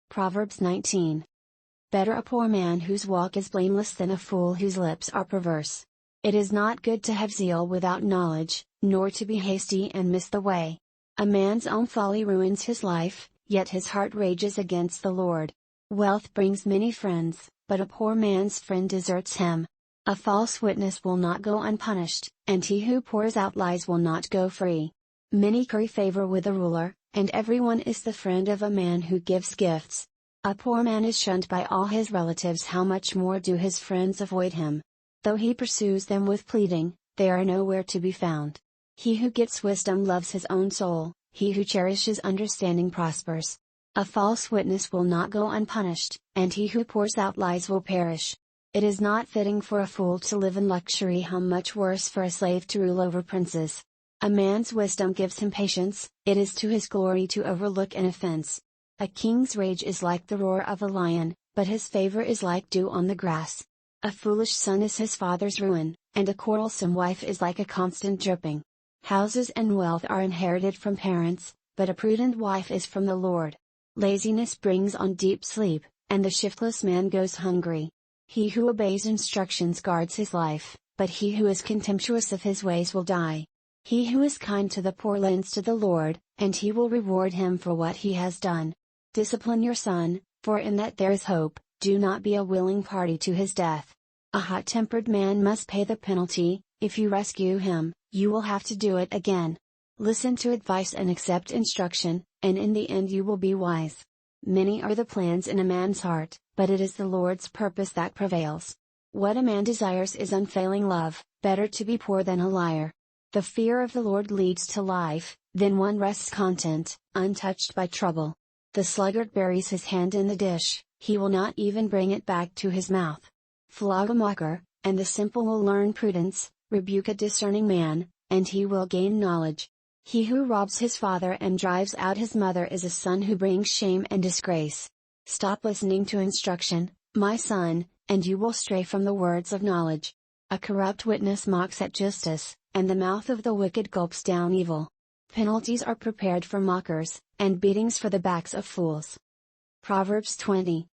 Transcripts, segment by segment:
Proverbs 19. Better a poor man whose walk is blameless than a fool whose lips are perverse. It is not good to have zeal without knowledge, nor to be hasty and miss the way. A man's own folly ruins his life, yet his heart rages against the Lord. Wealth brings many friends, but a poor man's friend deserts him. A false witness will not go unpunished, and he who pours out lies will not go free. Many curry favor with a ruler, and everyone is the friend of a man who gives gifts. A poor man is shunned by all his relatives, how much more do his friends avoid him? Though he pursues them with pleading, they are nowhere to be found. He who gets wisdom loves his own soul, he who cherishes understanding prospers. A false witness will not go unpunished, and he who pours out lies will perish. It is not fitting for a fool to live in luxury, how much worse for a slave to rule over princes. A man's wisdom gives him patience, it is to his glory to overlook an offense. A king's rage is like the roar of a lion, but his favor is like dew on the grass. A foolish son is his father's ruin, and a quarrelsome wife is like a constant dripping. Houses and wealth are inherited from parents, but a prudent wife is from the Lord. Laziness brings on deep sleep, and the shiftless man goes hungry. He who obeys instructions guards his life, but he who is contemptuous of his ways will die. He who is kind to the poor lends to the Lord, and he will reward him for what he has done. Discipline your son, for in that there is hope, do not be a willing party to his death. A hot-tempered man must pay the penalty, if you rescue him, you will have to do it again. Listen to advice and accept instruction, and in the end you will be wise. Many are the plans in a man's heart, but it is the Lord's purpose that prevails. What a man desires is unfailing love, better to be poor than a liar. The fear of the Lord leads to life, then one rests content, untouched by trouble. The sluggard buries his hand in the dish, he will not even bring it back to his mouth. Flog a mocker, and the simple will learn prudence, rebuke a discerning man, and he will gain knowledge. He who robs his father and drives out his mother is a son who brings shame and disgrace. Stop listening to instruction, my son, and you will stray from the words of knowledge. A corrupt witness mocks at justice, and the mouth of the wicked gulps down evil. Penalties are prepared for mockers, and beatings for the backs of fools. Proverbs 20.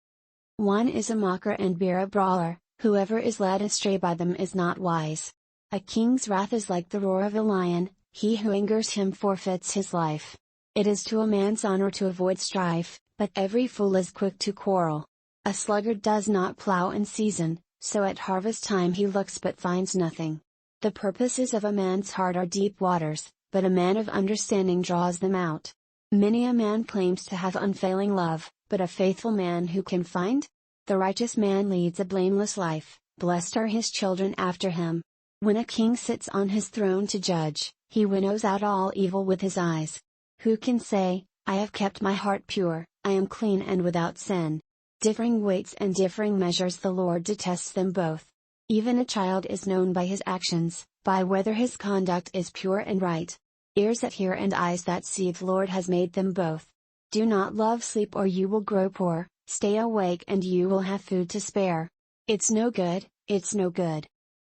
One is a mocker and beer a brawler, whoever is led astray by them is not wise. A king's wrath is like the roar of a lion, he who angers him forfeits his life. It is to a man's honor to avoid strife, but every fool is quick to quarrel. A sluggard does not plow in season, so at harvest time he looks but finds nothing. The purposes of a man's heart are deep waters, but a man of understanding draws them out. Many a man claims to have unfailing love, but a faithful man who can find? The righteous man leads a blameless life, blessed are his children after him. When a king sits on his throne to judge, he winnows out all evil with his eyes. Who can say, I have kept my heart pure, I am clean and without sin? Differing weights and differing measures, the Lord detests them both. Even a child is known by his actions, by whether his conduct is pure and right. Ears that hear and eyes that see, the Lord has made them both. Do not love sleep or you will grow poor, stay awake and you will have food to spare. It's no good,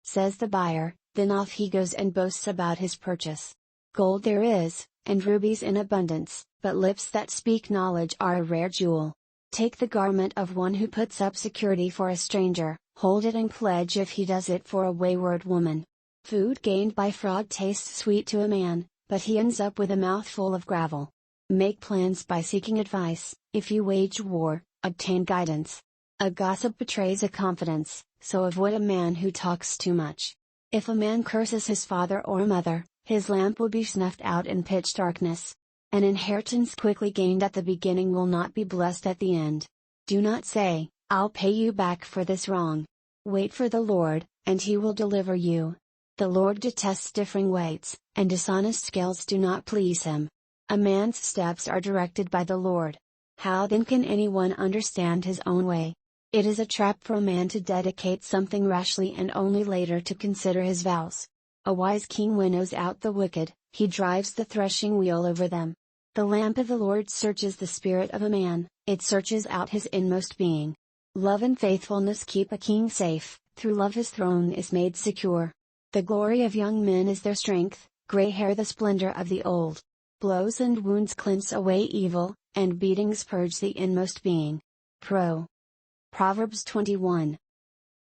says the buyer, then off he goes and boasts about his purchase. Gold there is, and rubies in abundance, but lips that speak knowledge are a rare jewel. Take the garment of one who puts up security for a stranger, hold it in pledge if he does it for a wayward woman. Food gained by fraud tastes sweet to a man, but he ends up with a mouthful of gravel. Make plans by seeking advice, if you wage war, obtain guidance. A gossip betrays a confidence, so avoid a man who talks too much. If a man curses his father or mother, his lamp will be snuffed out in pitch darkness. An inheritance quickly gained at the beginning will not be blessed at the end. Do not say, I'll pay you back for this wrong. Wait for the Lord, and he will deliver you. The Lord detests differing weights, and dishonest scales do not please him. A man's steps are directed by the Lord. How then can anyone understand his own way? It is a trap for a man to dedicate something rashly and only later to consider his vows. A wise king winnows out the wicked, he drives the threshing wheel over them. The lamp of the Lord searches the spirit of a man, it searches out his inmost being. Love and faithfulness keep a king safe, through love his throne is made secure. The glory of young men is their strength, gray hair the splendor of the old. Blows and wounds cleanse away evil, and beatings purge the inmost being. Proverbs 21.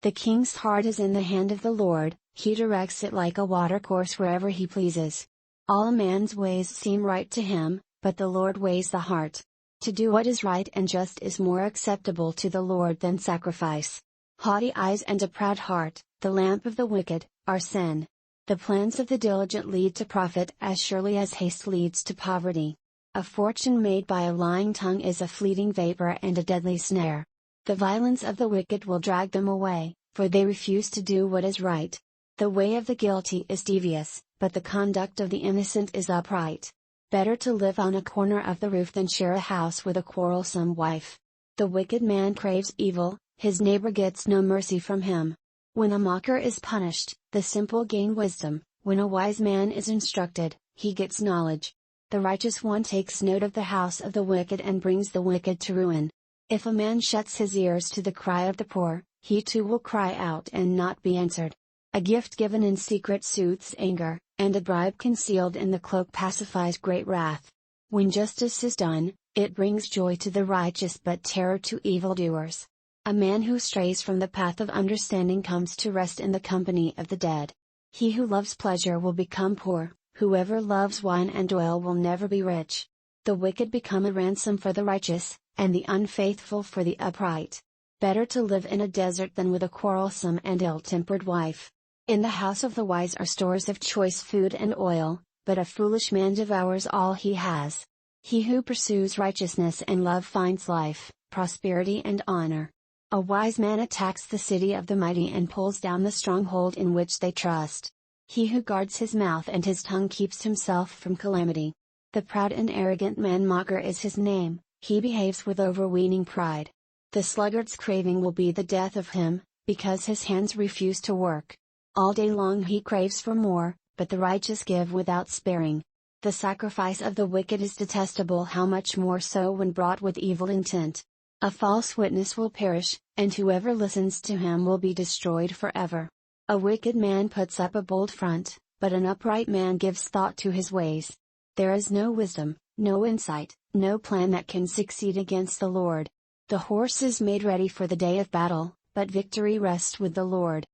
The king's heart is in the hand of the Lord, he directs it like a watercourse wherever he pleases. All a man's ways seem right to him, but the Lord weighs the heart. To do what is right and just is more acceptable to the Lord than sacrifice. Haughty eyes and a proud heart, the lamp of the wicked, are sin. The plans of the diligent lead to profit as surely as haste leads to poverty. A fortune made by a lying tongue is a fleeting vapor and a deadly snare. The violence of the wicked will drag them away, for they refuse to do what is right. The way of the guilty is devious, but the conduct of the innocent is upright. Better to live on a corner of the roof than share a house with a quarrelsome wife. The wicked man craves evil, his neighbor gets no mercy from him. When a mocker is punished, the simple gain wisdom, when a wise man is instructed, he gets knowledge. The righteous one takes note of the house of the wicked and brings the wicked to ruin. If a man shuts his ears to the cry of the poor, he too will cry out and not be answered. A gift given in secret soothes anger, and a bribe concealed in the cloak pacifies great wrath. When justice is done, it brings joy to the righteous but terror to evildoers. A man who strays from the path of understanding comes to rest in the company of the dead. He who loves pleasure will become poor, whoever loves wine and oil will never be rich. The wicked become a ransom for the righteous, and the unfaithful for the upright. Better to live in a desert than with a quarrelsome and ill-tempered wife. In the house of the wise are stores of choice food and oil, but a foolish man devours all he has. He who pursues righteousness and love finds life, prosperity and honor. A wise man attacks the city of the mighty and pulls down the stronghold in which they trust. He who guards his mouth and his tongue keeps himself from calamity. The proud and arrogant man mocker is his name, he behaves with overweening pride. The sluggard's craving will be the death of him, because his hands refuse to work. All day long he craves for more, but the righteous give without sparing. The sacrifice of the wicked is detestable, how much more so when brought with evil intent. A false witness will perish, and whoever listens to him will be destroyed forever. A wicked man puts up a bold front, but an upright man gives thought to his ways. There is no wisdom, no insight, no plan that can succeed against the Lord. The horse is made ready for the day of battle, but victory rests with the Lord.